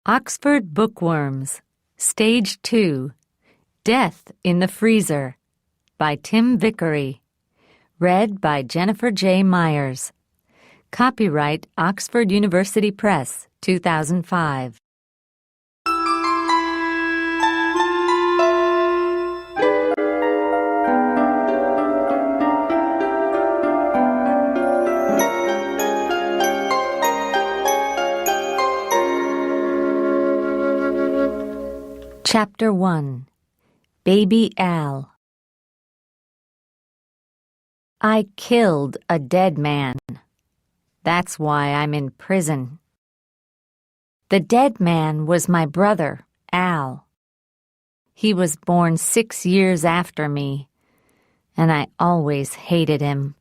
Oxford Bookworms, Stage 2, Death in the Freezer, by Tim Vicary. Read by Jennifer J. Myers. Copyright Oxford University Press, 2005. Chapter 1. Baby Al. I killed a dead man. That's why I'm in prison. The dead man was my brother, Al. He was born 6 years after me, and I always hated him,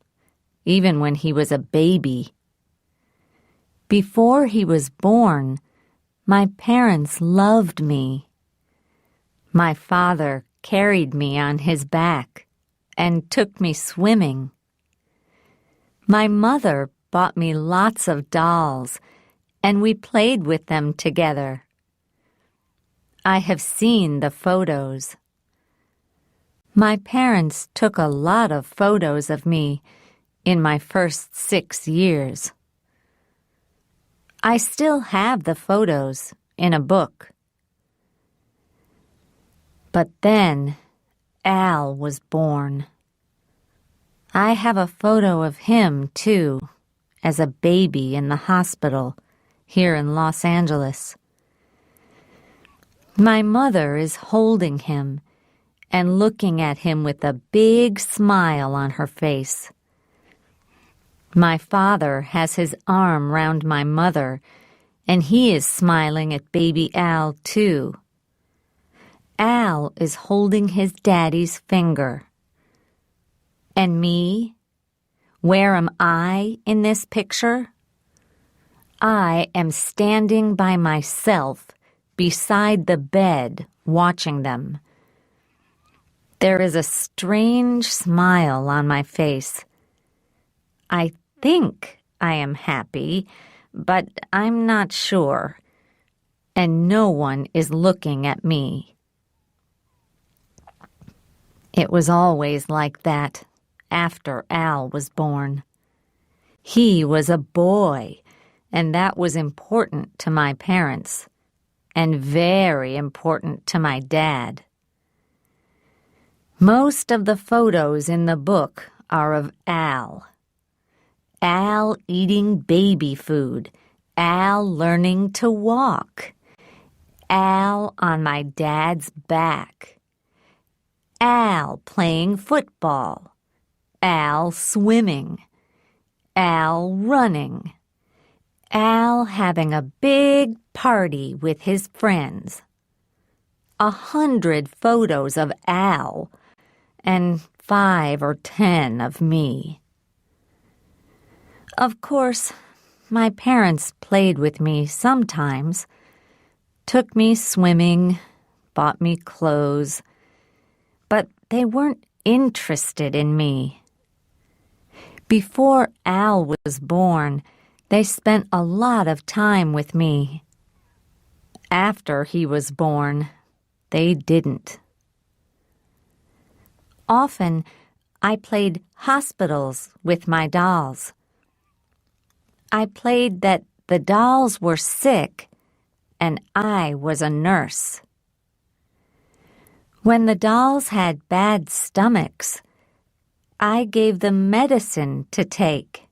even when he was a baby. Before he was born, my parents loved me. My father carried me on his back and took me swimming. My mother bought me lots of dolls, and we played with them together. I have seen the photos. My parents took a lot of photos of me in my first 6 years. I still have the photos in a book. But then Al was born. I have a photo of him, too, as a baby in the hospital here in Los Angeles. My mother is holding him and looking at him with a big smile on her face. My father has his arm round my mother, and he is smiling at baby Al, too. Al is holding his daddy's finger. And me? Where am I in this picture? I am standing by myself beside the bed watching them. There is a strange smile on my face. I think I am happy, but I'm not sure, and no one is looking at me. It was always like that after Al was born. He was a boy, and that was important to my parents, and very important to my dad. Most of the photos in the book are of Al. Al eating baby food, Al learning to walk, Al on my dad's back, Al playing football, Al swimming, Al running, Al having a big party with his friends. 100 photos of Al, and 5 or 10 of me. Of course, my parents played with me sometimes, took me swimming, bought me clothes, but they weren't interested in me. Before Al was born, they spent a lot of time with me. After he was born, they didn't. Often, I played hospitals with my dolls. I played that the dolls were sick and I was a nurse. When the dolls had bad stomachs, I gave them medicine to take.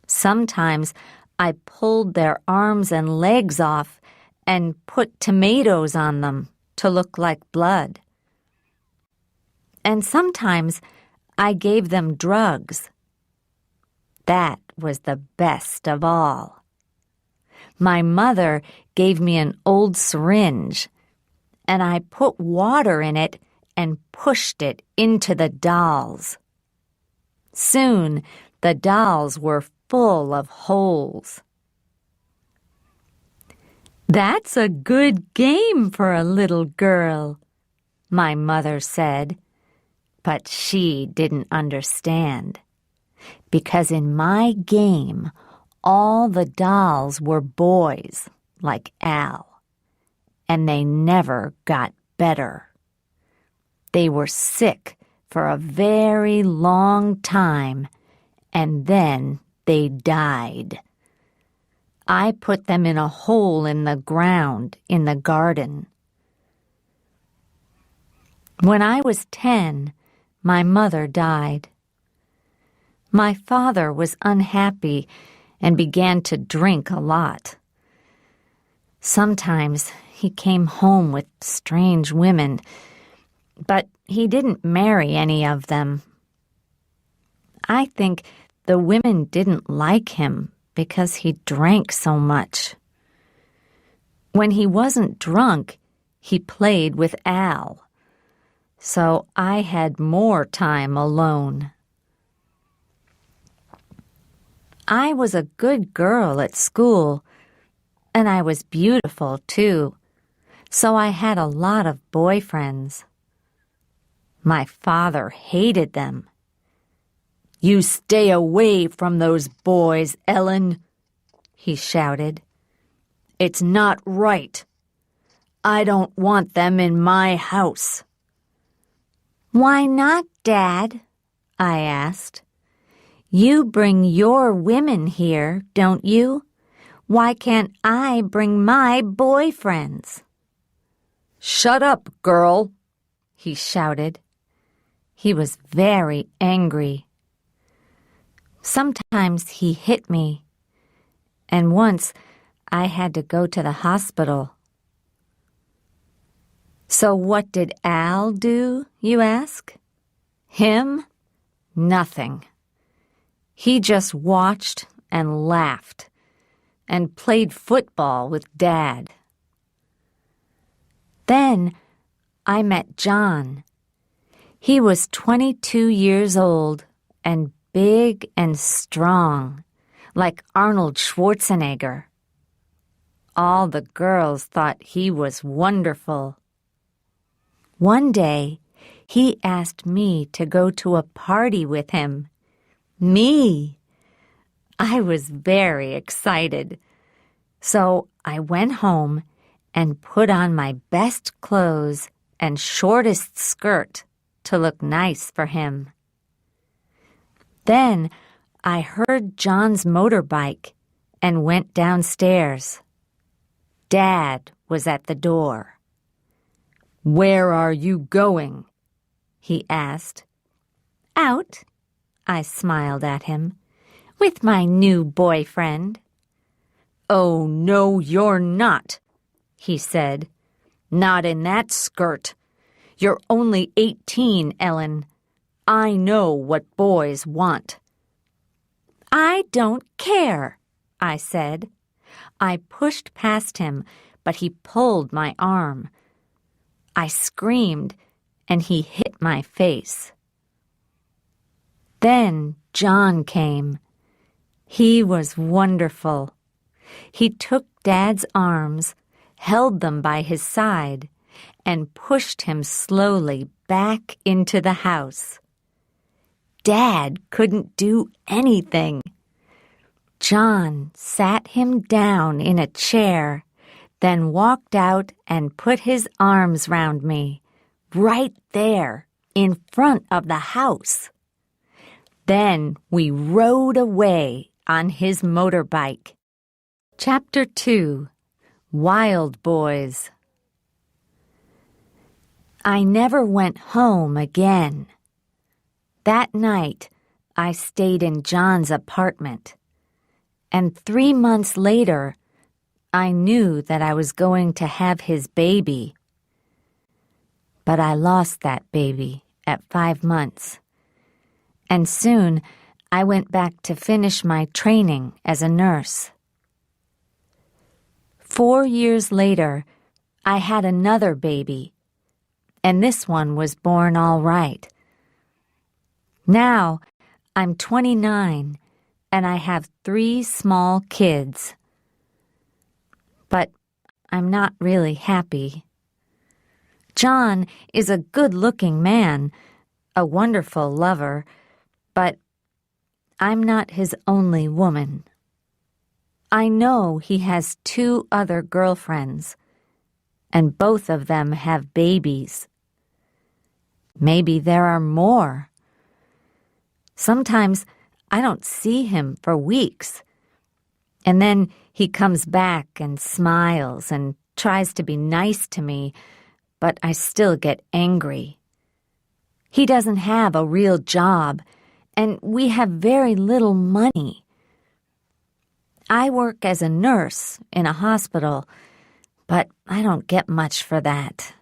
Sometimes I pulled their arms and legs off and put tomatoes on them to look like blood. And sometimes I gave them drugs. That was the best of all. My mother gave me an old syringe, and I put water in it and pushed it into the dolls. Soon, the dolls were full of holes. "That's a good game for a little girl," my mother said. But she didn't understand, because in my game, all the dolls were boys. like Al, and they never got better. They were sick for a very long time, and then they died. I put them in a hole in the ground in the garden. When I was 10, my mother died. My father was unhappy and began to drink a lot. Sometimes he came home with strange women, but he didn't marry any of them. I think the women didn't like him because he drank so much. When he wasn't drunk, he played with Al. So I had more time alone. I was a good girl at school, and I was beautiful too, so I had a lot of boyfriends. My father hated them. "You stay away from those boys, Ellen," he shouted. "It's not right. I don't want them in my house." "Why not, Dad?" I asked. "You bring your women here, don't you? Why can't I bring my boyfriends?" "Shut up, girl," he shouted. He was very angry. Sometimes he hit me, and once I had to go to the hospital. So what did Al do, you ask? Him? Nothing. He just watched and laughed and played football with Dad. Then I met John. He was 22 years old and big and strong, like Arnold Schwarzenegger. All the girls thought he was wonderful. One day, he asked me to go to a party with him. Me! I was very excited. So I went home and put on my best clothes and shortest skirt to look nice for him. Then I heard John's motorbike and went downstairs. Dad was at the door. "Where are you going?" he asked. "Out," I smiled at him, "with my new boyfriend." "Oh, no, you're not," he said. "Not in that skirt. You're only 18, Ellen. I know what boys want." "I don't care," I said. I pushed past him, but he pulled my arm. I screamed, and he hit my face. Then John came. He was wonderful. He took Dad's arms, held them by his side, and pushed him slowly back into the house. Dad couldn't do anything. John sat him down in a chair, then walked out and put his arms round me, right there in front of the house. Then we rode away on his motorbike. Chapter 2: Wild Boys. I never went home again. That night, I stayed in John's apartment, and 3 months later, I knew that I was going to have his baby. But I lost that baby at 5 months, and soon I went back to finish my training as a nurse. 4 years later, I had another baby, and this one was born all right. Now, I'm 29, and I have 3 small kids. But I'm not really happy. John is a good-looking man, a wonderful lover, but I'm not his only woman. I know he has 2 other girlfriends, and both of them have babies. Maybe there are more. Sometimes I don't see him for weeks, and then he comes back and smiles and tries to be nice to me, but I still get angry. He doesn't have a real job, and we have very little money. I work as a nurse in a hospital, but I don't get much for that.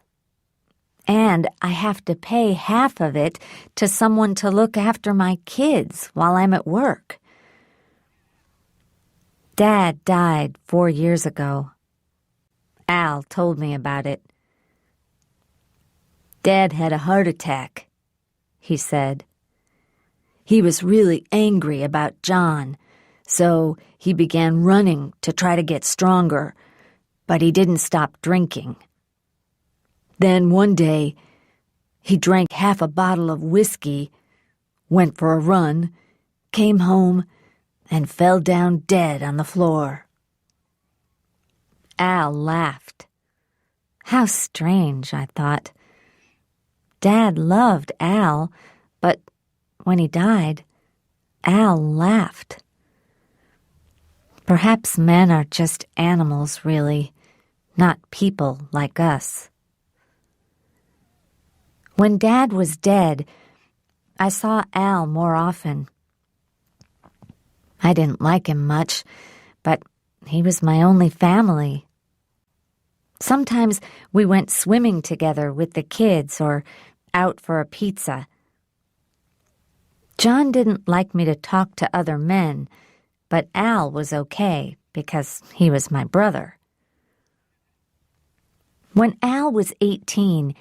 And I have to pay half of it to someone to look after my kids while I'm at work. Dad died 4 years ago. Al told me about it. Dad had a heart attack, he said. He was really angry about John, so he began running to try to get stronger, but he didn't stop drinking. Then one day, he drank half a bottle of whiskey, went for a run, came home, and fell down dead on the floor. Al laughed. How strange, I thought. Dad loved Al, but when he died, Al laughed. Perhaps men are just animals, really, not people like us. When Dad was dead, I saw Al more often. I didn't like him much, but he was my only family. Sometimes we went swimming together with the kids or out for a pizza. John didn't like me to talk to other men, but Al was okay because he was my brother. When Al was 18,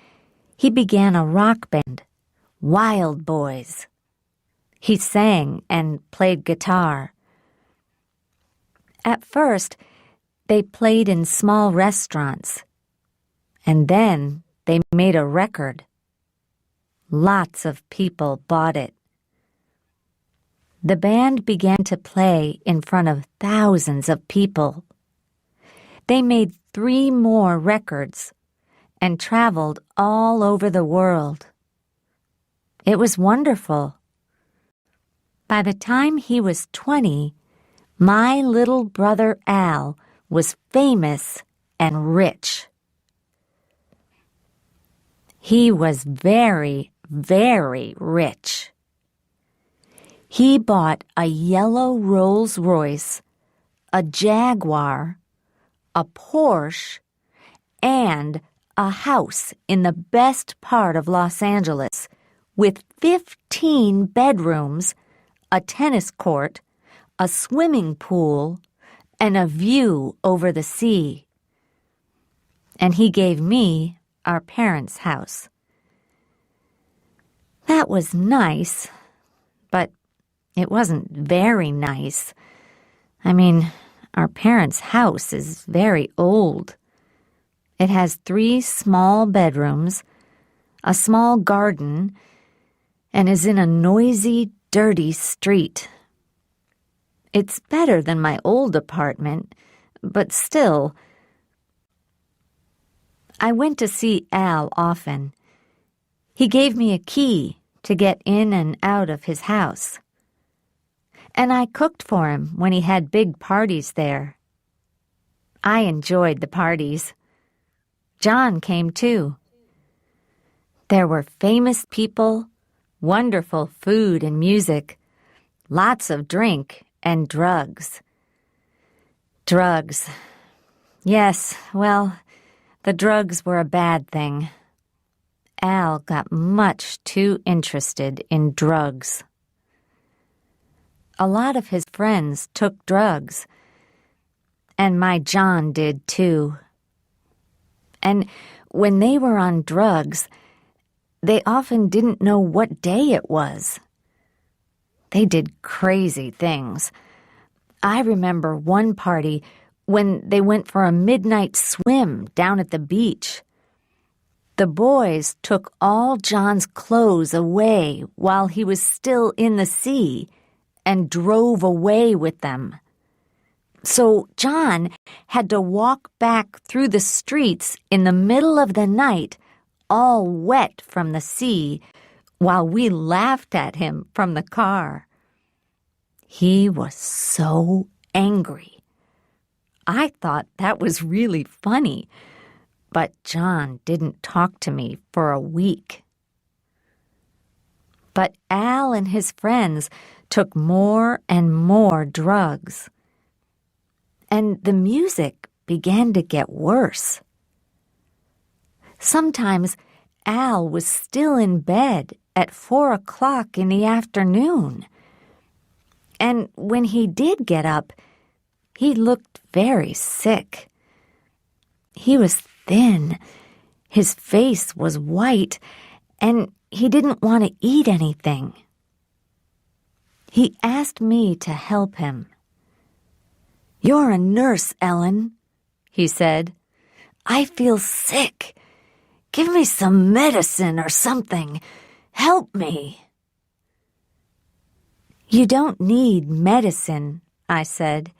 he began a rock band, Wild Boys. He sang and played guitar. At first, they played in small restaurants, and then they made a record. Lots of people bought it. The band began to play in front of thousands of people. They made 3 more records and traveled all over the world. It was wonderful. By the time he was 20, my little brother Al was famous and rich. He was very, very rich. He bought a yellow Rolls-Royce, a Jaguar, a Porsche, and a house in the best part of Los Angeles with 15 bedrooms, a tennis court, a swimming pool, and a view over the sea. And he gave me our parents' house. That was nice, but it wasn't very nice. I mean, our parents' house is very old. It has 3 small bedrooms, a small garden, and is in a noisy, dirty street. It's better than my old apartment, but still. I went to see Al often. He gave me a key to get in and out of his house. And I cooked for him when he had big parties there. I enjoyed the parties. John came too. There were famous people, wonderful food and music, lots of drink and drugs. Drugs. Yes, well, the drugs were a bad thing. Al got much too interested in drugs. A lot of his friends took drugs, and my John did too. And when they were on drugs, they often didn't know what day it was. They did crazy things. I remember one party when they went for a midnight swim down at the beach. The boys took all John's clothes away while he was still in the sea and drove away with them. So John had to walk back through the streets in the middle of the night, all wet from the sea, while we laughed at him from the car. He was so angry. I thought that was really funny, but John didn't talk to me for a week. But Al and his friends took more and more drugs. And the music began to get worse. Sometimes Al was still in bed at 4 o'clock in the afternoon. And when he did get up, he looked very sick. He was thin, his face was white, and he didn't want to eat anything. He asked me to help him. "You're a nurse, Ellen," he said. "I feel sick. Give me some medicine or something. Help me." "You don't need medicine," I said.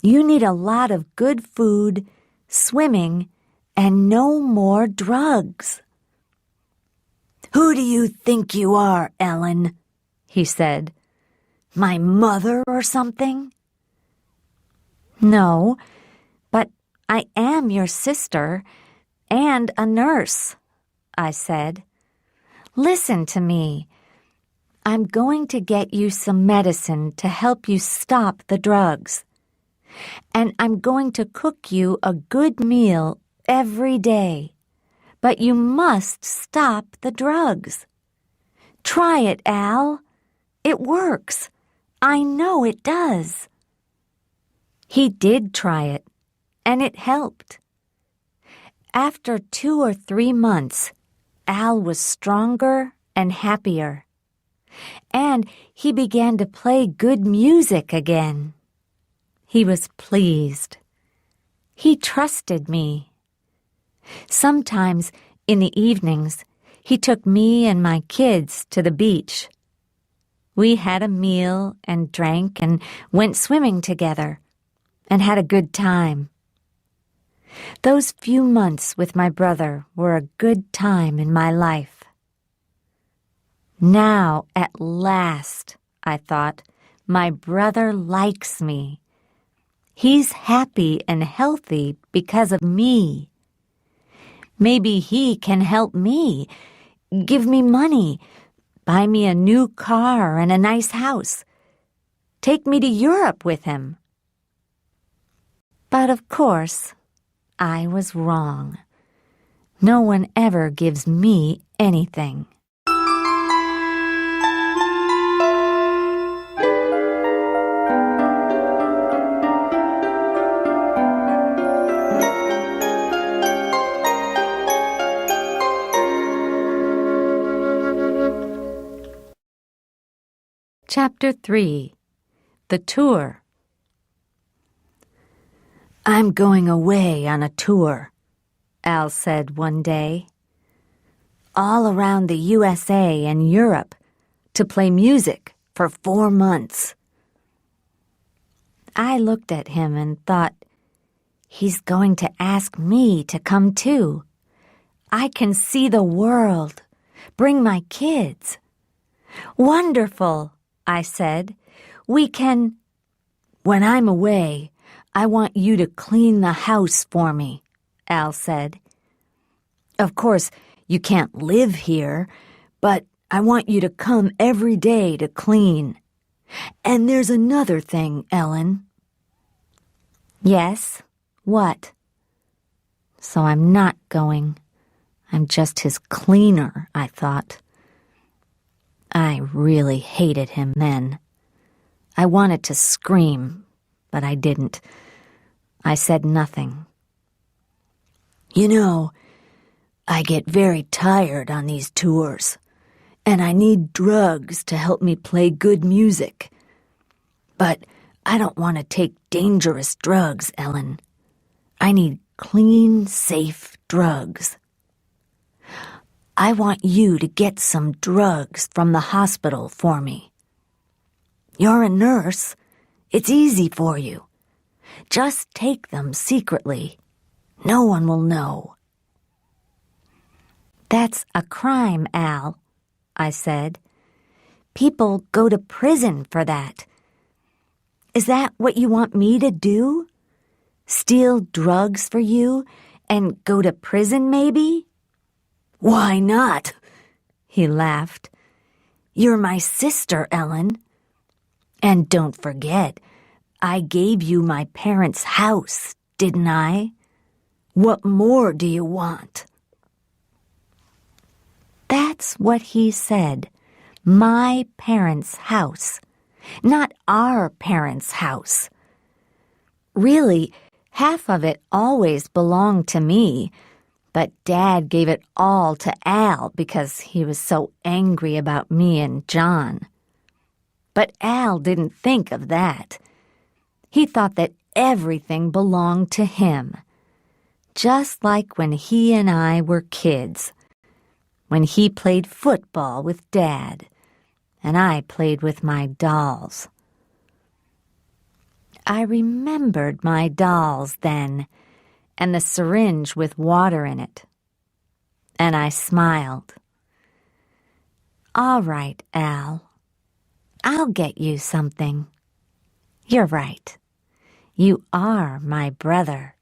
"You need a lot of good food, swimming, and no more drugs." "Who do you think you are, Ellen?" he said. "My mother or something?" "No, but I am your sister and a nurse," I said. "Listen to me. I'm going to get you some medicine to help you stop the drugs. And I'm going to cook you a good meal every day. But you must stop the drugs. Try it, Al. It works. I know it does." He did try it, and it helped. After 2 or 3 months, Al was stronger and happier. And he began to play good music again. He was pleased. He trusted me. Sometimes, in the evenings, he took me and my kids to the beach. We had a meal and drank and went swimming together and had a good time. Those few months with my brother were a good time in my life. Now, at last, I thought, my brother likes me. He's happy and healthy because of me. Maybe he can help me, give me money, buy me a new car and a nice house, take me to Europe with him. But of course, I was wrong. No one ever gives me anything. Chapter 3. The Tour. "I'm going away on a tour," Al said one day. "All around the USA and Europe to play music for 4 months. I looked at him and thought, he's going to ask me to come too. I can see the world, bring my kids. Wonderful, I said. We can... When I'm away, I want you to clean the house for me, Al said. Of course, you can't live here, but I want you to come every day to clean. And there's another thing, Ellen. Yes? What? So I'm not going. I'm just his cleaner, I thought. I really hated him then. I wanted to scream, but I didn't. I said nothing. You know, I get very tired on these tours, and I need drugs to help me play good music. But I don't want to take dangerous drugs, Ellen. I need clean, safe drugs. I want you to get some drugs from the hospital for me. You're a nurse. It's easy for you. Just take them secretly. No one will know." "That's a crime, Al," I said. "People go to prison for that. Is that what you want me to do? Steal drugs for you and go to prison, maybe?" "Why not?" he laughed. "You're my sister, Ellen. And don't forget, I gave you my parents' house, didn't I? What more do you want?" That's what he said. My parents' house, not our parents' house. Really, half of it always belonged to me, but Dad gave it all to Al because he was so angry about me and John. But Al didn't think of that. He thought that everything belonged to him, just like when he and I were kids, when he played football with Dad and I played with my dolls. I remembered my dolls then, and the syringe with water in it. And I smiled. "All right, Al. I'll get you something. You're right. You are my brother."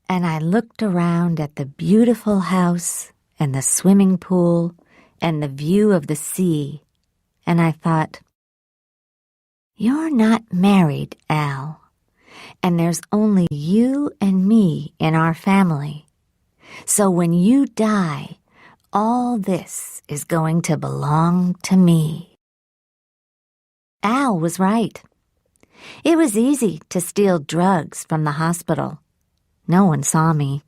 And I looked around at the beautiful house and the swimming pool and the view of the sea, and I thought, "You're not married, Al, and there's only you and me in our family. So when you die, all this is going to belong to me." Al was right. It was easy to steal drugs from the hospital. No one saw me.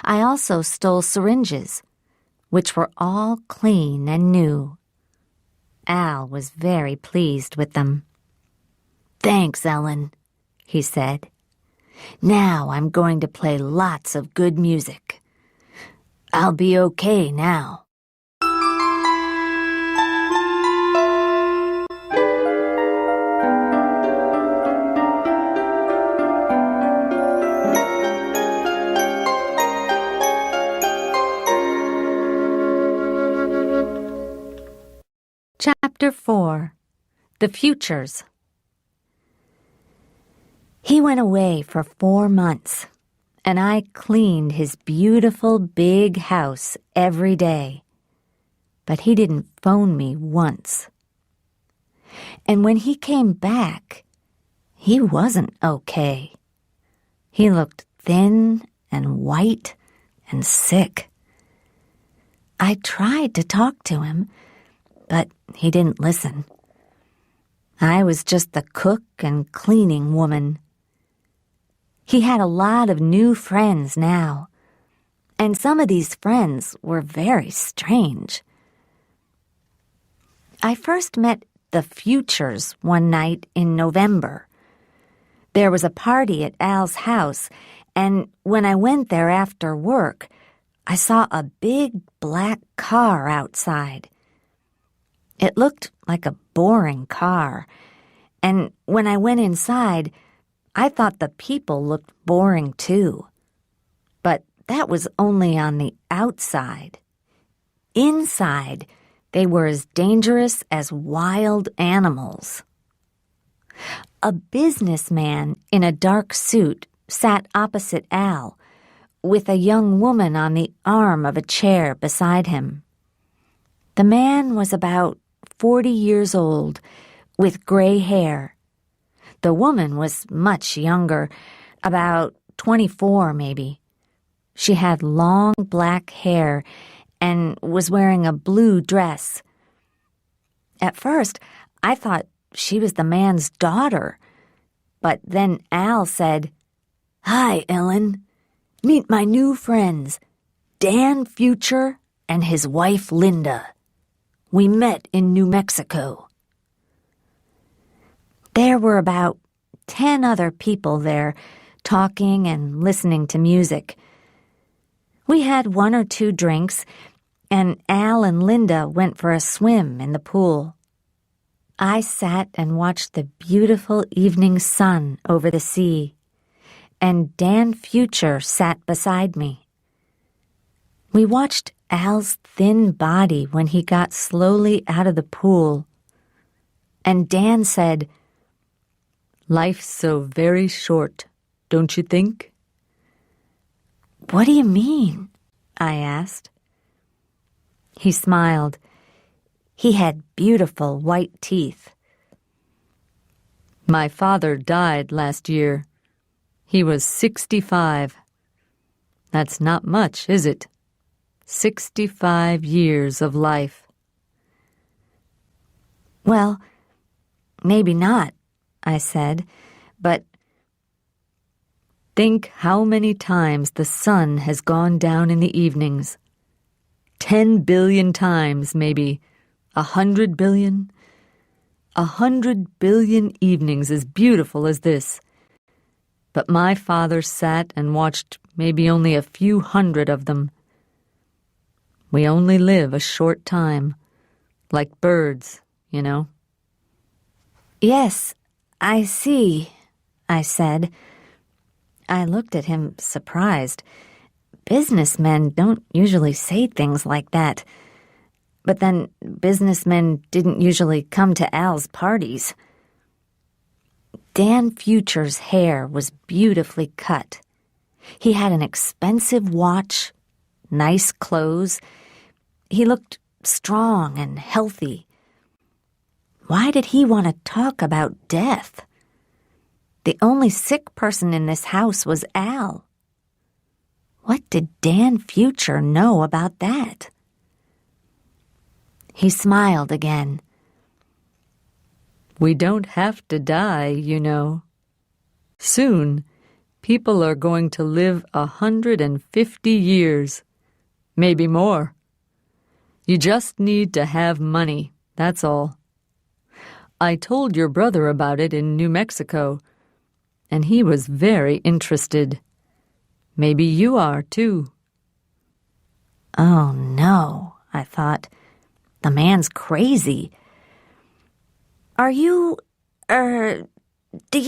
I also stole syringes, which were all clean and new. Al was very pleased with them. "Thanks, Ellen," he said. "Now I'm going to play lots of good music. I'll be okay now." Chapter 4. The Futures. He went away for 4 months, and I cleaned his beautiful big house every day. But he didn't phone me once. And when he came back, he wasn't okay. He looked thin and white and sick. I tried to talk to him, but he didn't listen. I was just the cook and cleaning woman. He had a lot of new friends now, and some of these friends were very strange. I first met the Futures one night in November. There was a party at Al's house, and when I went there after work, I saw a big black car outside. It looked like a boring car, and when I went inside, I thought the people looked boring too. But that was only on the outside. Inside, they were as dangerous as wild animals. A businessman in a dark suit sat opposite Al, with a young woman on the arm of a chair beside him. The man was about 40 years old, with gray hair. The woman was much younger, about 24 maybe. She had long black hair and was wearing a blue dress. At first, I thought she was the man's daughter, but then Al said, "Hi, Ellen. Meet my new friends, Dan Future and his wife Linda. We met in New Mexico." There were about 10 other people there, talking and listening to music. We had 1 or 2 drinks, and Al and Linda went for a swim in the pool. I sat and watched the beautiful evening sun over the sea, and Dan Future sat beside me. We watched Al's thin body when he got slowly out of the pool, and Dan said, "Life's so very short, don't you think?" "What do you mean?" I asked. He smiled. He had beautiful white teeth. "My father died last year. He was 65. That's not much, is it? 65 years of life." "Well, maybe not," I said, "but think how many times the sun has gone down in the evenings. 10 billion times, maybe. 100 billion? 100 billion evenings as beautiful as this. But my father sat and watched maybe only a few hundred of them. We only live a short time, like birds, you know." "Yes, I see," I said. I looked at him surprised. Businessmen don't usually say things like that. But then businessmen didn't usually come to Al's parties. Dan Future's hair was beautifully cut. He had an expensive watch, nice clothes. He looked strong and healthy. Why did he want to talk about death? The only sick person in this house was Al. What did Dan Future know about that? He smiled again. "We don't have to die, you know. Soon, people are going to live 150 years, maybe more. You just need to have money, that's all. I told your brother about it in New Mexico, and he was very interested. Maybe you are, too." Oh, no, I thought. The man's crazy. Do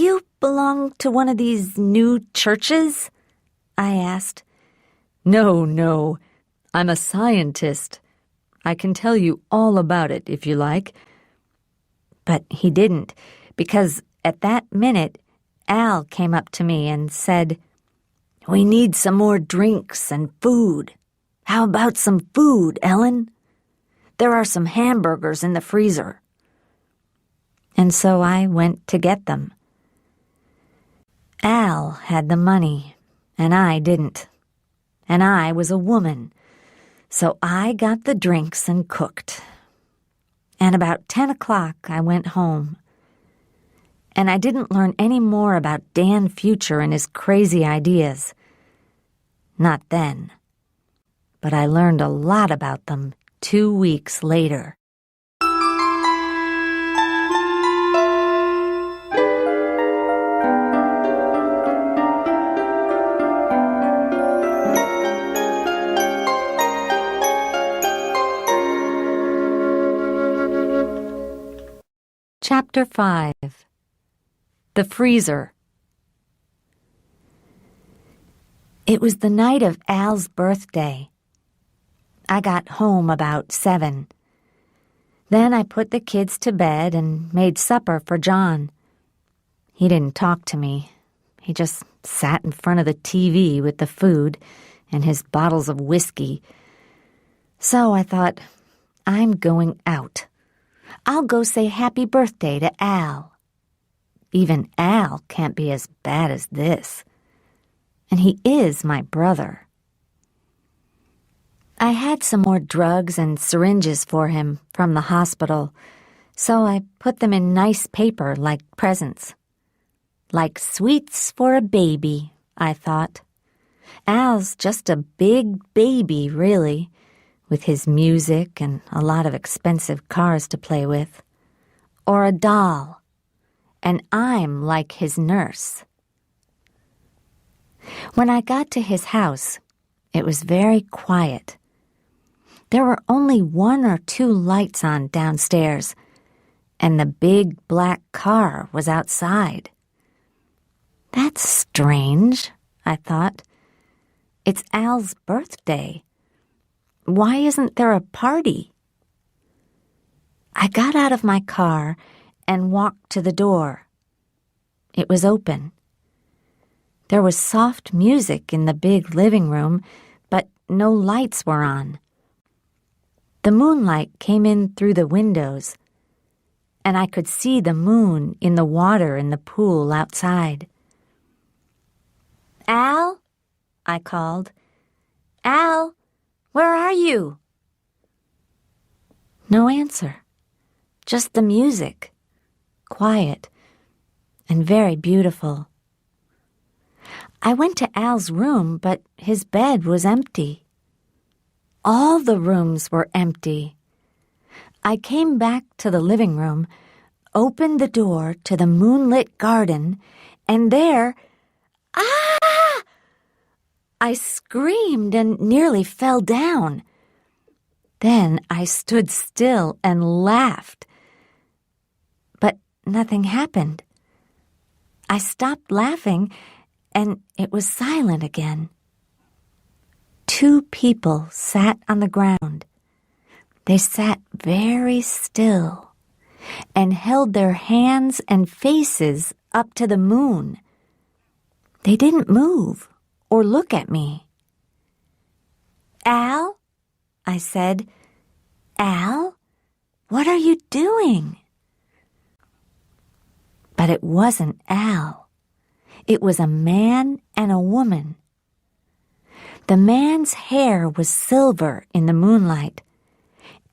you belong to one of these new churches?" I asked. No, I'm a scientist. I can tell you all about it if you like." But he didn't, because at that minute, Al came up to me and said, "We need some more drinks and food. How about some food, Ellen? There are some hamburgers in the freezer." And so I went to get them. Al had the money, and I didn't. And I was a woman, so I got the drinks and cooked. And about 10 o'clock I went home. And I didn't learn any more about Dan Future and his crazy ideas. Not then. But I learned a lot about them 2 weeks later. Chapter 5. The Freezer. It was the night of Al's birthday. I got home about 7. Then I put the kids to bed and made supper for John. He didn't talk to me. He just sat in front of the TV with the food and his bottles of whiskey. So I thought, I'm going out. I'll go say happy birthday to Al. Even Al can't be as bad as this. And he is my brother. I had some more drugs and syringes for him from the hospital, so I put them in nice paper like presents. Like sweets for a baby, I thought. Al's just a big baby, really, with his music and a lot of expensive cars to play with. Or a doll. And I'm like his nurse. When I got to his house, it was very quiet. There were only 1 or 2 lights on downstairs, and the big black car was outside. That's strange, I thought. It's Al's birthday. Why isn't there a party? I got out of my car and walked to the door. It was open. There was soft music in the big living room, but no lights were on. The moonlight came in through the windows, and I could see the moon in the water in the pool outside. "Al?" I called. "Al, where are you?" No answer, just the music, quiet and very beautiful. I went to Al's room, but his bed was empty. All the rooms were empty. I came back to the living room, opened the door to the moonlit garden, and there, ah! I screamed and nearly fell down. Then I stood still and laughed. But nothing happened. I stopped laughing, and it was silent again. 2 people sat on the ground. They sat very still and held their hands and faces up to the moon. They didn't move or look at me. "Al?" I said. "Al, what are you doing?" But it wasn't Al. It was a man and a woman. The man's hair was silver in the moonlight,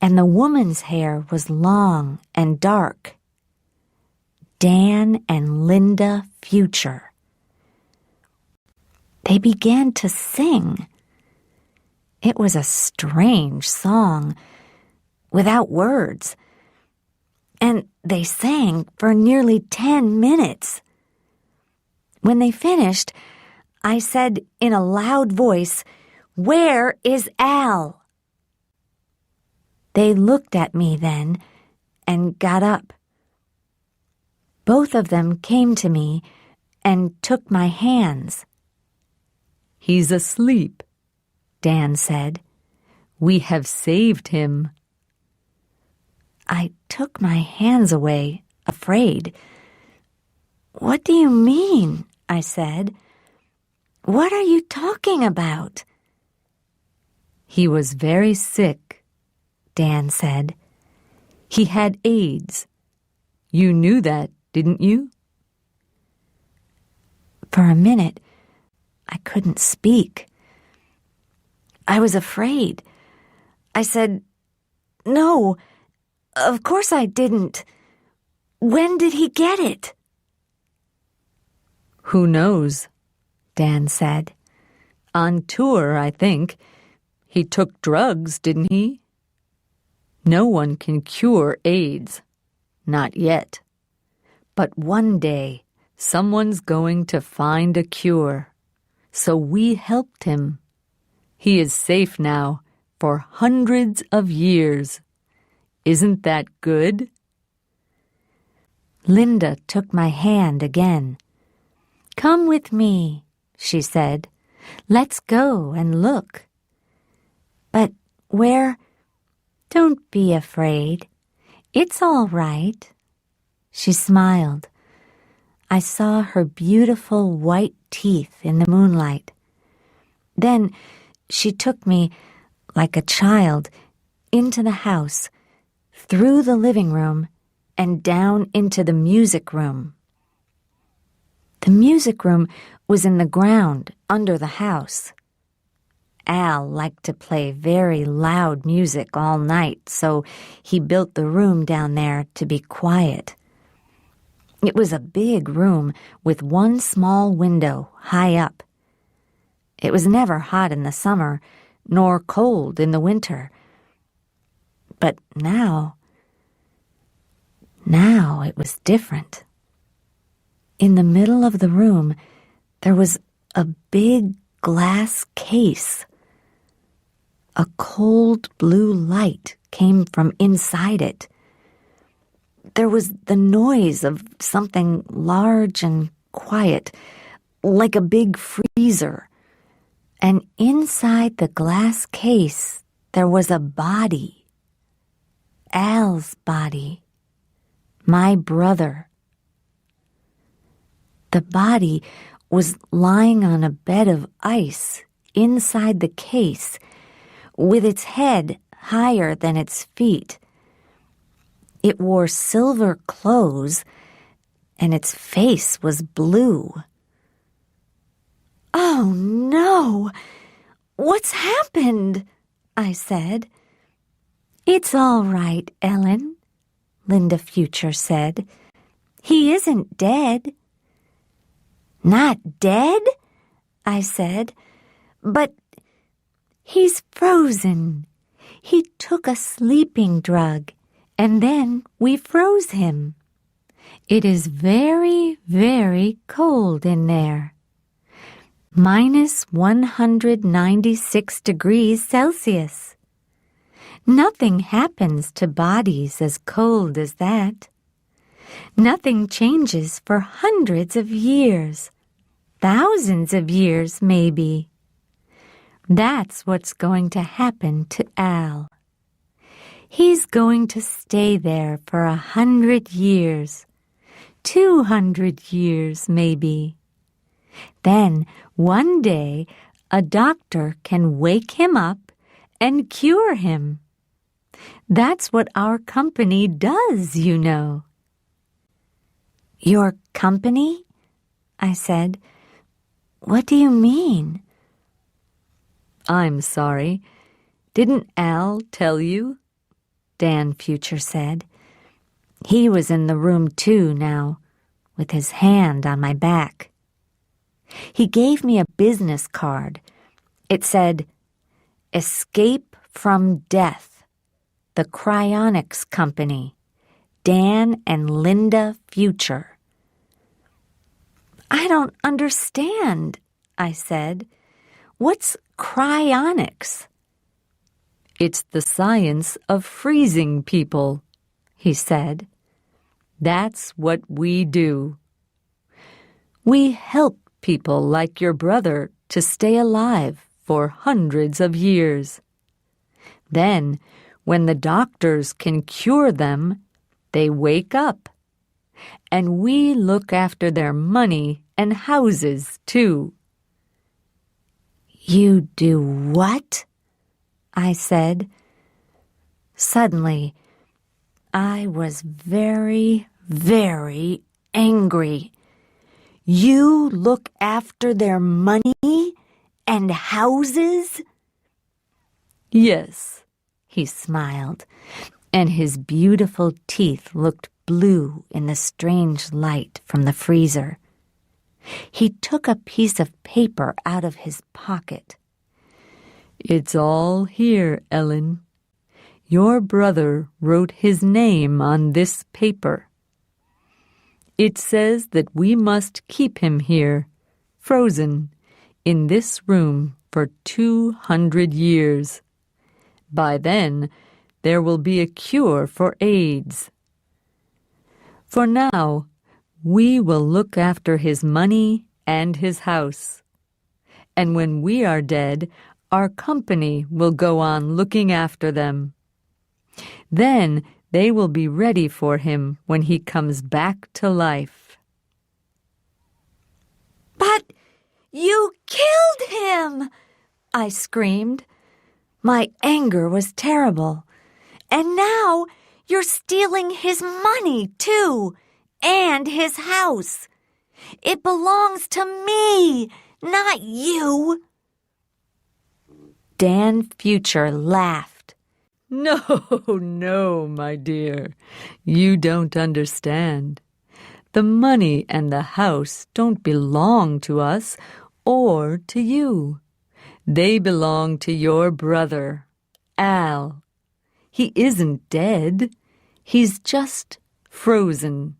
and the woman's hair was long and dark. Dan and Linda Future. They began to sing. It was a strange song, without words, and they sang for nearly 10 minutes. When they finished, I said in a loud voice, "Where is Al?" They looked at me then and got up. Both of them came to me and took my hands. "He's asleep," Dan said. "We have saved him." I took my hands away, afraid. "What do you mean?" I said. "What are you talking about?" "He was very sick," Dan said. "He had AIDS. You knew that, didn't you?" For a minute, I couldn't speak. I was afraid. I said, "No, of course I didn't. When did he get it?" "Who knows?" Dan said. "On tour, I think. He took drugs, didn't he? No one can cure AIDS. Not yet. But one day, someone's going to find a cure. So we helped him. He is safe now for hundreds of years. Isn't that good?" Linda took my hand again. "Come with me," she said. "Let's go and look." "But where—" "Don't be afraid. It's all right." She smiled. I saw her beautiful white teeth in the moonlight. Then she took me, like a child, into the house, through the living room, and down into the music room. The music room was in the ground under the house. Al liked to play very loud music all night, so he built the room down there to be quiet. It was a big room with one small window high up. It was never hot in the summer, nor cold in the winter. But now it was different. In the middle of the room, there was a big glass case. A cold blue light came from inside it. There was the noise of something large and quiet, like a big freezer. And inside the glass case, there was a body. Al's body. My brother. The body was lying on a bed of ice inside the case, with its head higher than its feet. It wore silver clothes, and its face was blue. "Oh, no! What's happened?" I said. "It's all right, Ellen," Linda Future said. "He isn't dead." "Not dead?" I said. "But he's frozen. He took a sleeping drug, and then we froze him. It is very, very cold in there. Minus 196 degrees Celsius. Nothing happens to bodies as cold as that. Nothing changes for hundreds of years, thousands of years maybe. That's what's going to happen to Al. He's going to stay there for 100 years, 200 years maybe. Then one day a doctor can wake him up and cure him. That's what our company does, you know." "Your company?" I said. "What do you mean?" "I'm sorry. Didn't Al tell you?" Dan Future said. He was in the room too now, with his hand on my back. He gave me a business card. It said, "Escape from Death, the Cryonics Company, Dan and Linda Future." "I don't understand," I said. "What's cryonics?" "It's the science of freezing people," he said. "That's what we do. We help people like your brother to stay alive for hundreds of years. Then, when the doctors can cure them, they wake up. And we look after their money and houses, too." "You do what?" I said. Suddenly, I was very, very angry. "You look after their money and houses?" "Yes," he smiled, and his beautiful teeth looked blue in the strange light from the freezer. He took a piece of paper out of his pocket. "It's all here, Ellen. Your brother wrote his name on this paper. It says that we must keep him here, frozen, in this room for 200 years. By then, there will be a cure for AIDS. For now, we will look after his money and his house. And when we are dead, our company will go on looking after them. Then they will be ready for him when he comes back to life." "But you killed him!" I screamed. My anger was terrible. "And now you're stealing his money, too, and his house. It belongs to me, not you." Dan Future laughed. "No, no, my dear. You don't understand. The money and the house don't belong to us or to you. They belong to your brother, Al. He isn't dead. He's just frozen.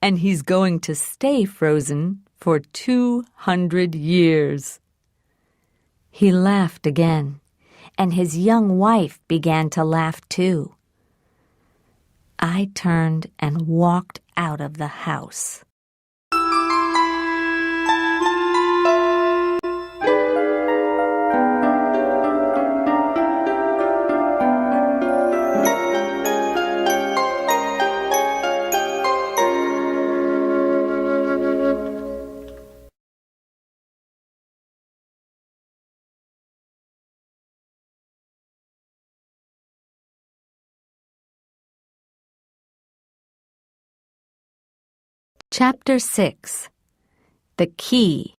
And he's going to stay frozen for 200 years. He laughed again, and his young wife began to laugh too. I turned and walked out of the house. Chapter 6. The Key.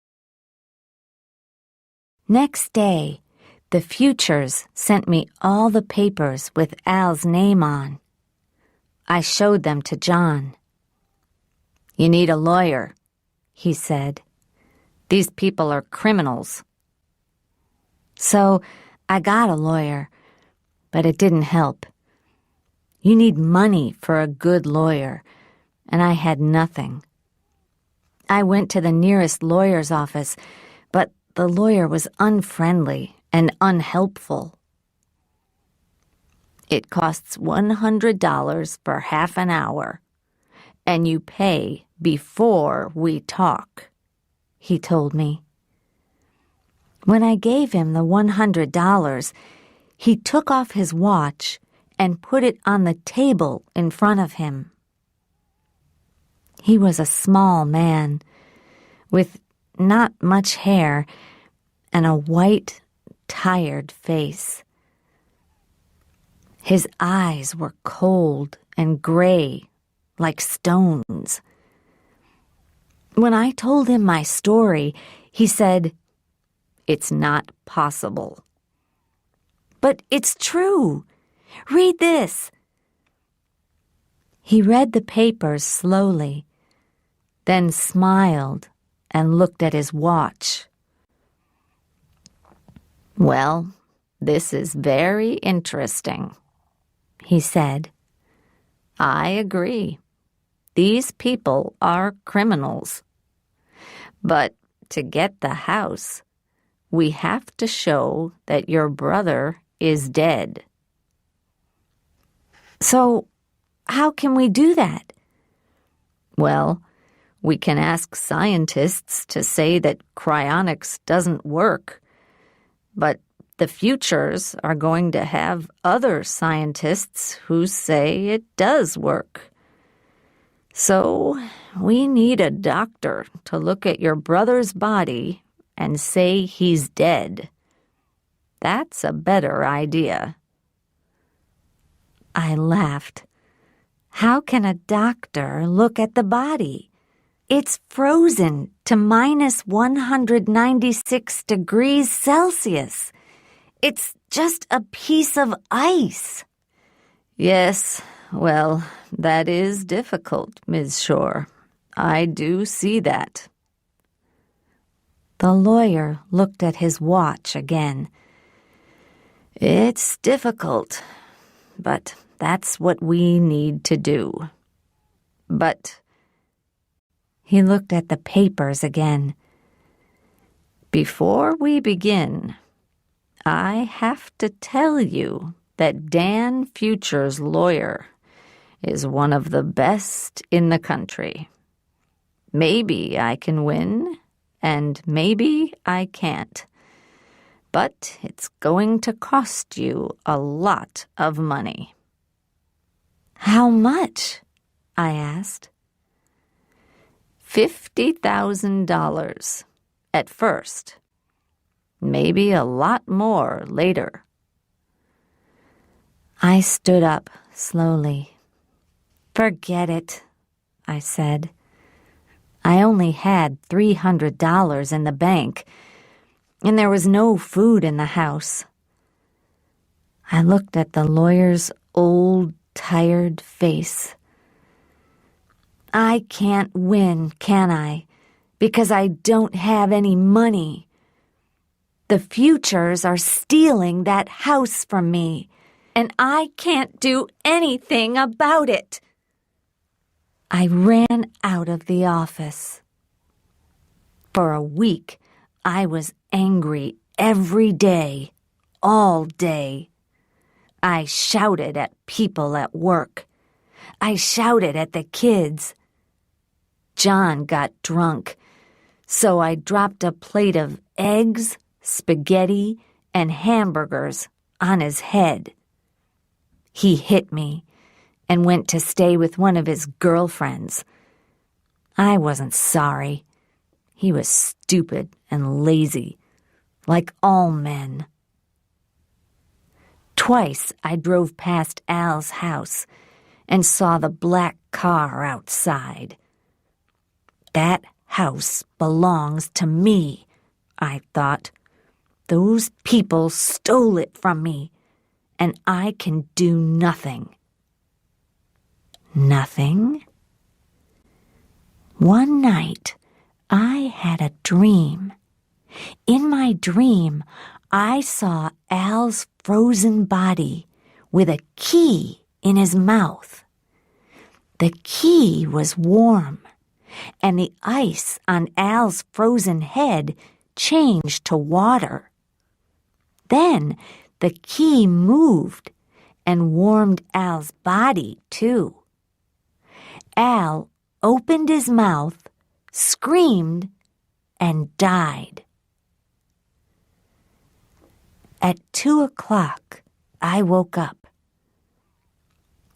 Next day, the Futures sent me all the papers with Al's name on. I showed them to John. "You need a lawyer," he said. "These people are criminals." So I got a lawyer, but it didn't help. You need money for a good lawyer, and I had nothing. I went to the nearest lawyer's office, but the lawyer was unfriendly and unhelpful. "It costs $100 for half an hour, and you pay before we talk," he told me. When I gave him the $100, he took off his watch and put it on the table in front of him. He was a small man, with not much hair and a white, tired face. His eyes were cold and gray, like stones. When I told him my story, he said, "It's not possible." "But it's true. Read this." He read the papers slowly, then smiled and looked at his watch. "Well, this is very interesting," he said. "I agree. These people are criminals. But to get the house, we have to show that your brother is dead." "So how can we do that?" "Well, we can ask scientists to say that cryonics doesn't work, but the Futures are going to have other scientists who say it does work. So we need a doctor to look at your brother's body and say he's dead. That's a better idea." I laughed. "How can a doctor look at the body? It's frozen to minus 196 degrees Celsius. It's just a piece of ice." "Yes, well, that is difficult, Ms. Shore. I do see that." The lawyer looked at his watch again. "It's difficult, but that's what we need to do. But—" He looked at the papers again. "Before we begin, I have to tell you that Dan Future's lawyer is one of the best in the country. Maybe I can win, and maybe I can't. But it's going to cost you a lot of money." "How much?" I asked. $50,000 at first. Maybe a lot more later." I stood up slowly. "Forget it," I said. I only had $300 in the bank, and there was no food in the house. I looked at the lawyer's old, tired face. "I can't win, can I? Because I don't have any money. The Futures are stealing that house from me, and I can't do anything about it." I ran out of the office. For a week, I was angry every day, all day. I shouted at people at work. I shouted at the kids. John got drunk, so I dropped a plate of eggs, spaghetti, and hamburgers on his head. He hit me and went to stay with one of his girlfriends. I wasn't sorry. He was stupid and lazy, like all men. Twice I drove past Al's house and saw the black car outside. That house belongs to me, I thought. Those people stole it from me, and I can do nothing. Nothing? One night, I had a dream. In my dream, I saw Al's frozen body with a key in his mouth. The key was warm, and the ice on Al's frozen head changed to water. Then the key moved and warmed Al's body, too. Al opened his mouth, screamed, and died. At 2 o'clock, I woke up.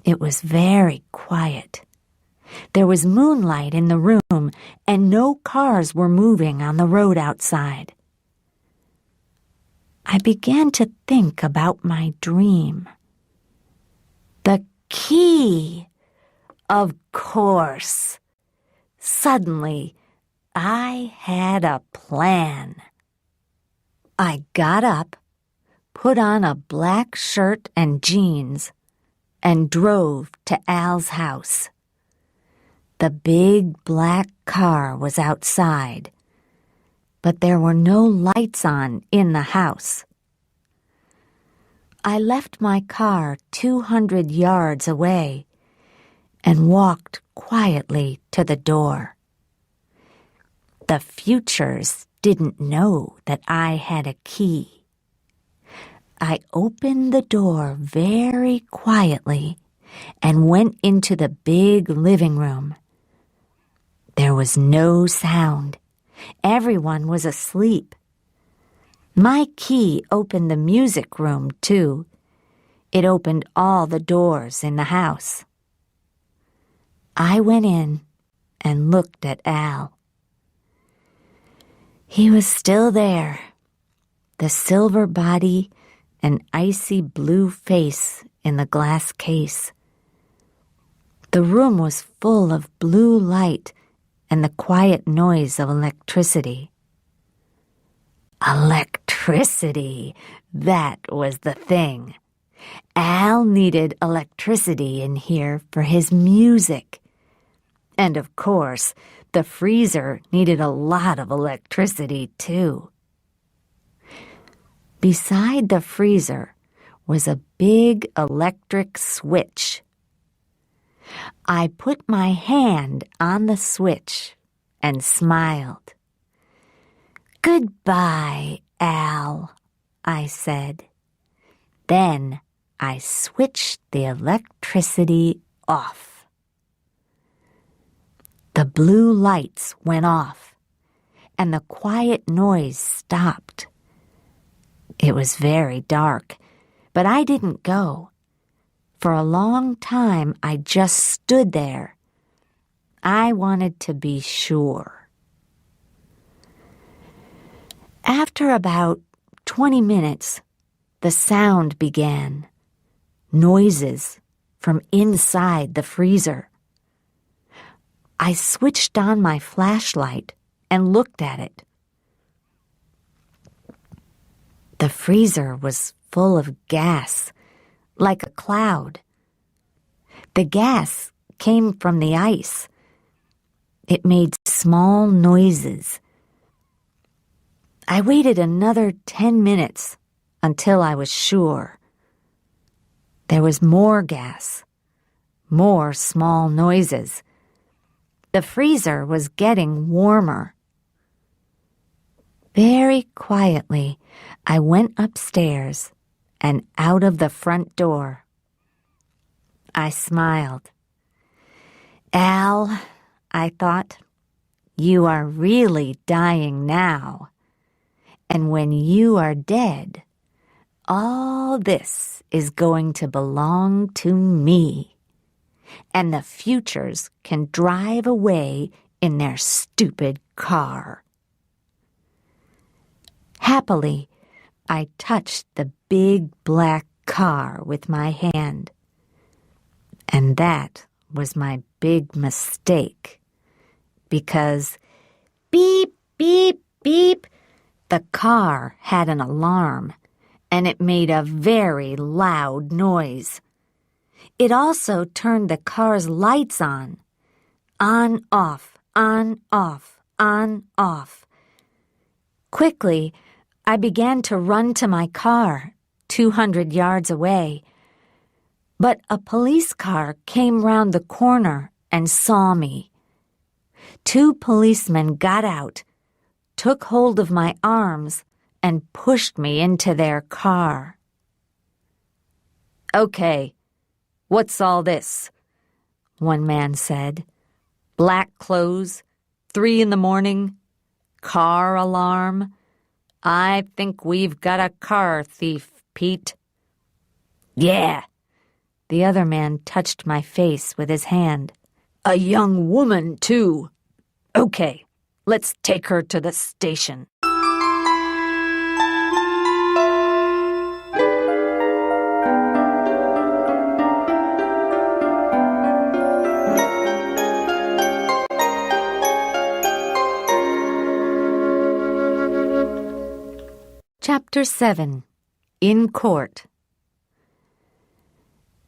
It was very quiet. There was moonlight in the room, and no cars were moving on the road outside. I began to think about my dream. The key! Of course. Suddenly, I had a plan. I got up, put on a black shirt and jeans, and drove to Al's house. The big black car was outside, but there were no lights on in the house. I left my car 200 yards away and walked quietly to the door. The Futures didn't know that I had a key. I opened the door very quietly and went into the big living room. There was no sound. Everyone was asleep. My key opened the music room, too. It opened all the doors in the house. I went in and looked at Al. He was still there, the silver body and icy blue face in the glass case. The room was full of blue light and the quiet noise of electricity. Electricity, that was the thing. Al needed electricity in here for his music. And of course, the freezer needed a lot of electricity, too. Beside the freezer was a big electric switch. I put my hand on the switch and smiled. "Goodbye, Al," I said. Then I switched the electricity off. The blue lights went off, and the quiet noise stopped. It was very dark, but I didn't go. For a long time, I just stood there. I wanted to be sure. After about 20 minutes, the sound began. Noises from inside the freezer. I switched on my flashlight and looked at it. The freezer was full of gas, like a cloud. The gas came from the ice. It made small noises. I waited another 10 minutes until I was sure. There was more gas, more small noises. The freezer was getting warmer. Very quietly, I went upstairs and out of the front door. I smiled Al, I thought, you are really dying now. And when you are dead, all this is going to belong to me. And the Futures can drive away in their stupid car. Happily, I touched the big black car with my hand. And that was my big mistake. Because beep, beep, beep, the car had an alarm, and it made a very loud noise. It also turned the car's lights on. On, off, on, off, on, off. Quickly, I began to run to my car, 200 yards away. But a police car came round the corner and saw me. 2 policemen got out, took hold of my arms, and pushed me into their car. "Okay, what's all this?" one man said. "Black clothes, 3 in the morning, car alarm. I think we've got a car thief, Pete." "Yeah." The other man touched my face with his hand. "A young woman, too. Okay, let's take her to the station." Chapter 7. In Court.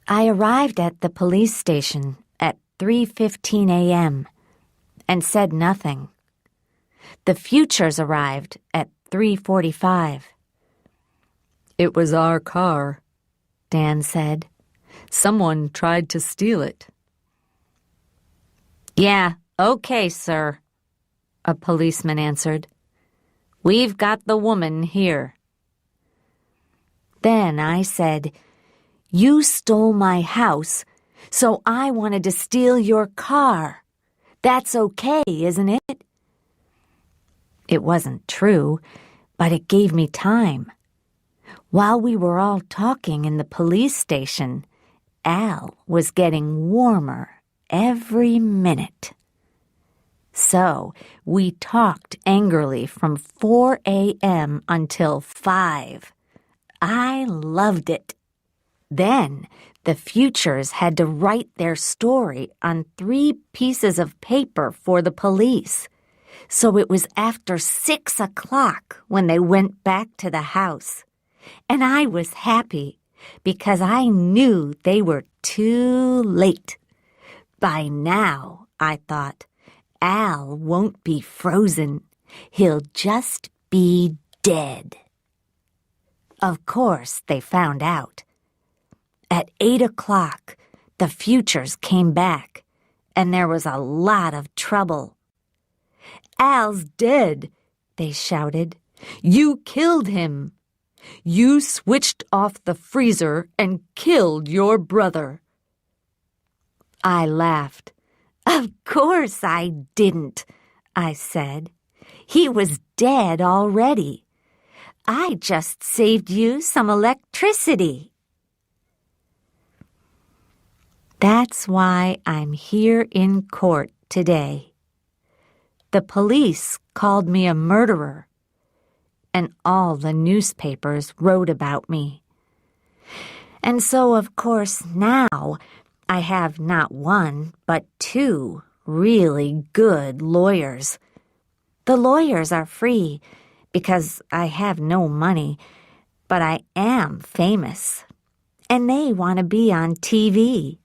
I arrived at the police station at 3:15 a.m. and said nothing. The Futures arrived at 3:45. "It was our car," Dan said. "Someone tried to steal it." "Yeah, okay, sir," a policeman answered. "We've got the woman here." Then I said, "You stole my house, so I wanted to steal your car. That's okay, isn't it?" It wasn't true, but it gave me time. While we were all talking in the police station, Al was getting warmer every minute. So we talked angrily from 4 a.m. until 5. I loved it. Then the Futures had to write their story on 3 pieces of paper for the police. So it was after 6 o'clock when they went back to the house. And I was happy because I knew they were too late. By now, I thought, Al won't be frozen. He'll just be dead. Of course, they found out. At 8 o'clock, the Futures came back, and there was a lot of trouble. "Al's dead," they shouted. "You killed him. You switched off the freezer and killed your brother." I laughed. "Of course I didn't," I said. "He was dead already. I just saved you some electricity." That's why I'm here in court today. The police called me a murderer, and all the newspapers wrote about me. And so, of course, now I have not 1, but 2 really good lawyers. The lawyers are free because I have no money, but I am famous, and they want to be on TV.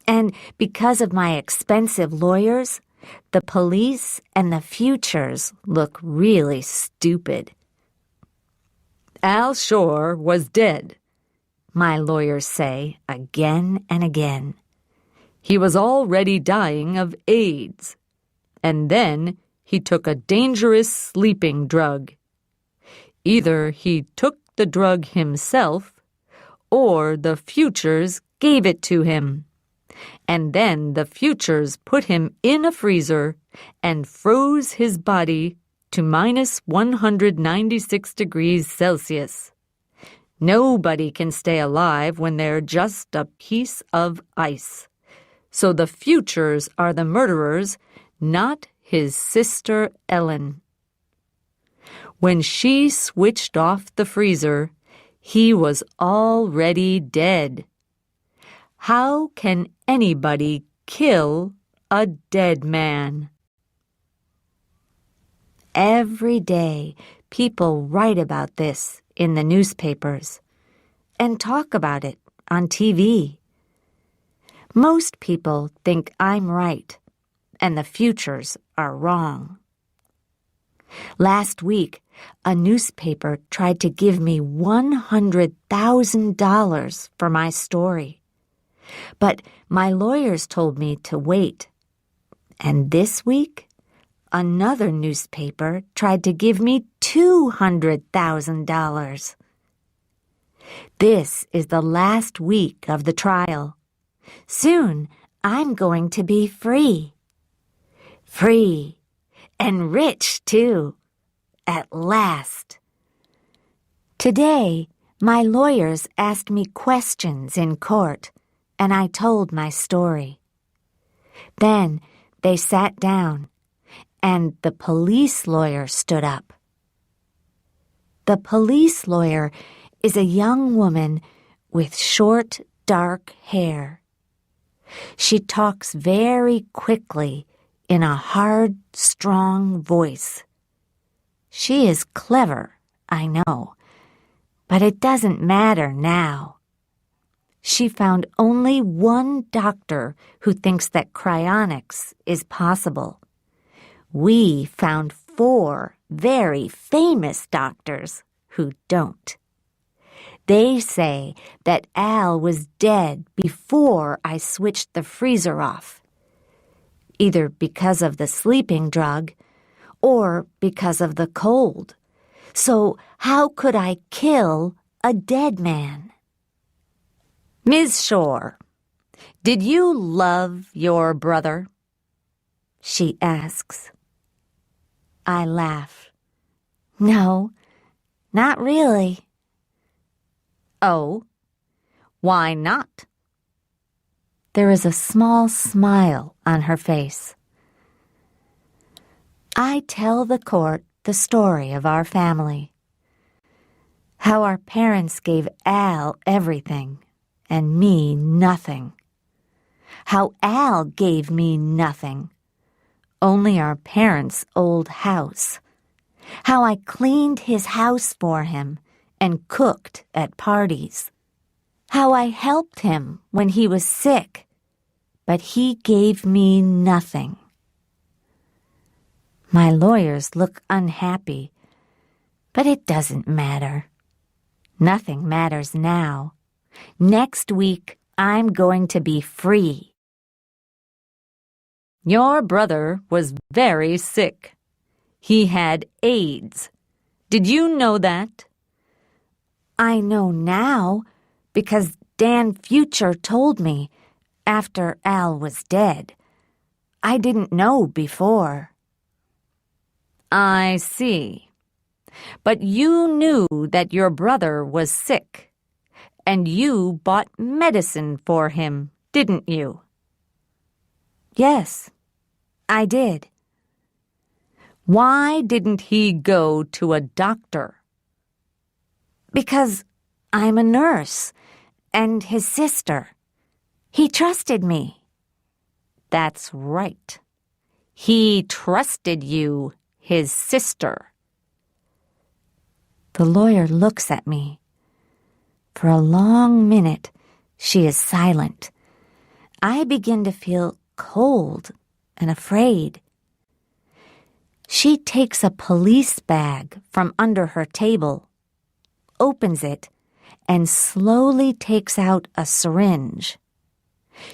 And because of my expensive lawyers, the police and the Futures look really stupid. "Al Shore was dead," my lawyers say again and again. "He was already dying of AIDS. And then he took a dangerous sleeping drug. Either he took the drug himself, or the Futures gave it to him. And then the Futures put him in a freezer and froze his body to minus 196 degrees Celsius. Nobody can stay alive when they're just a piece of ice. So the Futures are the murderers, not his sister Ellen. When she switched off the freezer, he was already dead. How can anybody kill a dead man? Every day, people write about this in the newspapers and talk about it on TV. Most people think I'm right and the Futures are wrong. Last week, a newspaper tried to give me $100,000 for my story. But my lawyers told me to wait. And this week, another newspaper tried to give me $200,000. This is the last week of the trial. Soon, I'm going to be free. Free. And rich, too. At last. Today, my lawyers asked me questions in court, and I told my story. Then they sat down, and the police lawyer stood up. The police lawyer is a young woman with short, dark hair. She talks very quickly in a hard, strong voice. She is clever, I know, but it doesn't matter now. She found only one doctor who thinks that cryonics is possible. We found 4 very famous doctors who don't. They say that Al was dead before I switched the freezer off, either because of the sleeping drug or because of the cold. So how could I kill a dead man? Ms. Shore, did you love your brother? She asks. I laugh. No, not really. Oh, why not? There is a small smile on her face. I tell the court the story of our family. How our parents gave Al everything and me nothing. How Al gave me nothing, only our parents' old house. How I cleaned his house for him and cooked at parties. How I helped him when he was sick, but he gave me nothing. My lawyers look unhappy, but it doesn't matter. Nothing matters now. Next week, I'm going to be free. Your brother was very sick. He had AIDS. Did you know that? I know now because Dan Future told me after Al was dead. I didn't know before. I see. But you knew that your brother was sick, and you bought medicine for him, didn't you? Yes, I did. Why didn't he go to a doctor? Because I'm a nurse and his sister. He trusted me. That's right. He trusted you, his sister. The lawyer looks at me. For a long minute, she is silent. I begin to feel cold and afraid. She takes a police bag from under her table, opens it, and slowly takes out a syringe.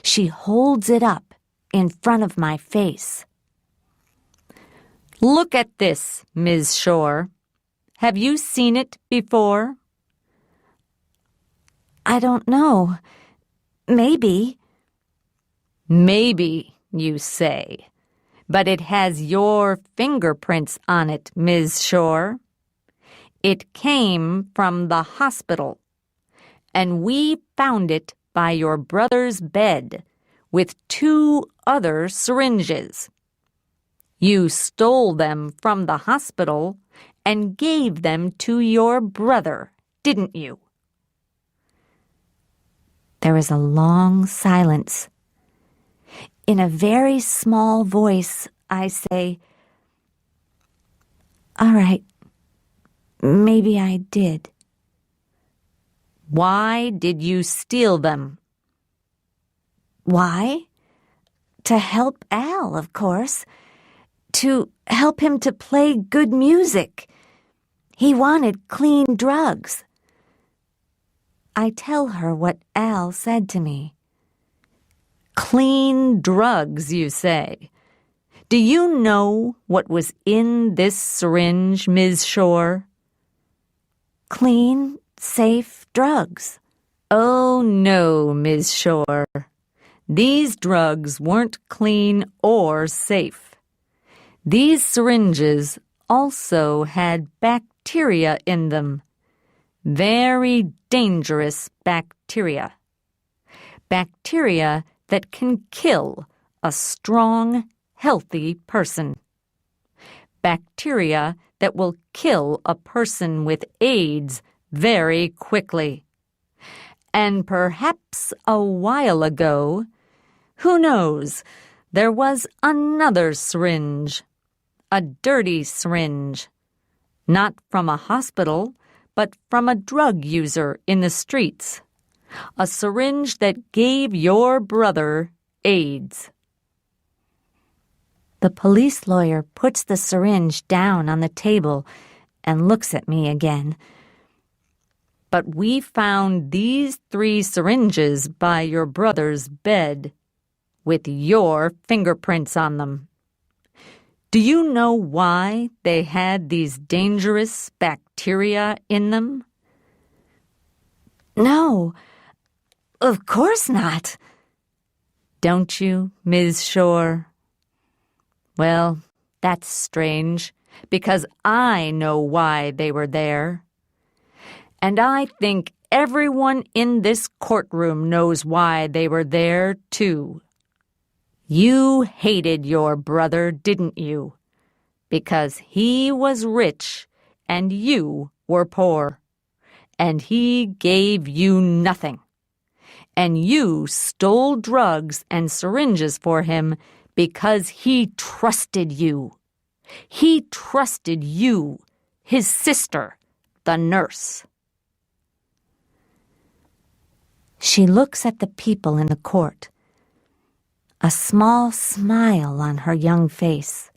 She holds it up in front of my face. Look at this, Ms. Shore. Have you seen it before? I don't know. Maybe. Maybe, you say, but it has your fingerprints on it, Ms. Shore. It came from the hospital, and we found it by your brother's bed with 2 other syringes. You stole them from the hospital and gave them to your brother, didn't you? There is a long silence. In a very small voice, I say, "All right, maybe I did." Why did you steal them? Why? To help Al, of course. To help him to play good music. He wanted clean drugs. I tell her what Al said to me. Clean drugs, you say. Do you know what was in this syringe, Ms. Shore? Clean, safe drugs. Oh, no, Ms. Shore. These drugs weren't clean or safe. These syringes also had bacteria in them. Very dangerous bacteria. Bacteria that can kill a strong, healthy person. Bacteria that will kill a person with AIDS very quickly. And perhaps a while ago, who knows, there was another syringe, a dirty syringe, not from a hospital, but from a drug user in the streets, a syringe that gave your brother AIDS. The police lawyer puts the syringe down on the table and looks at me again. But we found these 3 syringes by your brother's bed with your fingerprints on them. Do you know why they had these dangerous bacteria in them? No, of course not. Don't you, Ms. Shore? Well, that's strange, because I know why they were there. And I think everyone in this courtroom knows why they were there, too. You hated your brother, didn't you? Because he was rich and you were poor. And he gave you nothing. And you stole drugs and syringes for him because he trusted you. He trusted you, his sister, the nurse. She looks at the people in the court. A small smile on her young face.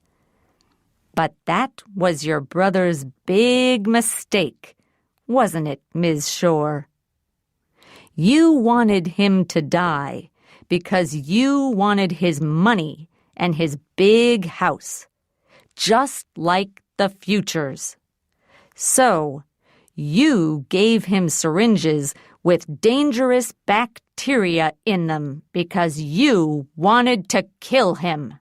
But that was your brother's big mistake, wasn't it, Ms. Shore? You wanted him to die because you wanted his money and his big house, just like the Futures. So, you gave him syringes with dangerous bacteria in them because you wanted to kill him.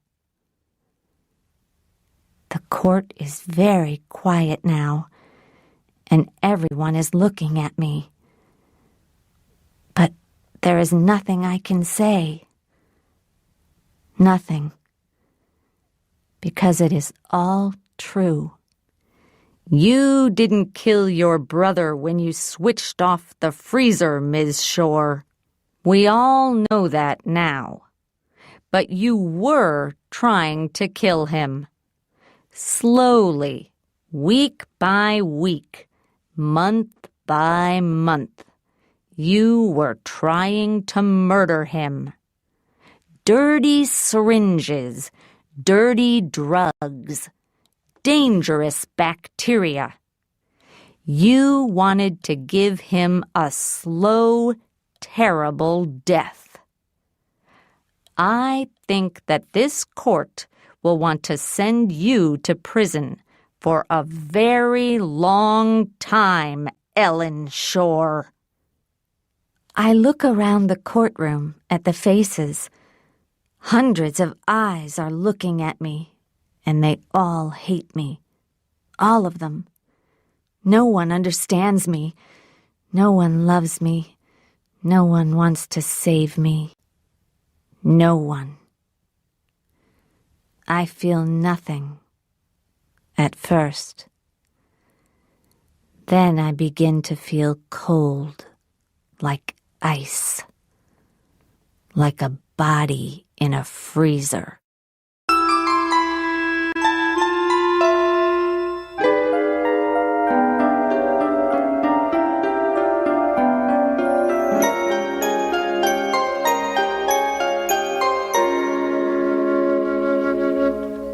The court is very quiet now, and everyone is looking at me. But there is nothing I can say. Nothing. Because it is all true. You didn't kill your brother when you switched off the freezer, Ms. Shore. We all know that now. But you were trying to kill him. Slowly, week by week, month by month, you were trying to murder him. Dirty syringes, dirty drugs, dangerous bacteria. You wanted to give him a slow, terrible death. I think that this court will want to send you to prison for a very long time, Ellen Shore. I look around the courtroom at the faces, Hundreds of eyes are looking at me, and they all hate me. All of them. No one understands me. No one loves me. No one wants to save me. No one. I feel nothing. At first. Then I begin to feel cold, like ice. Like a body in a freezer.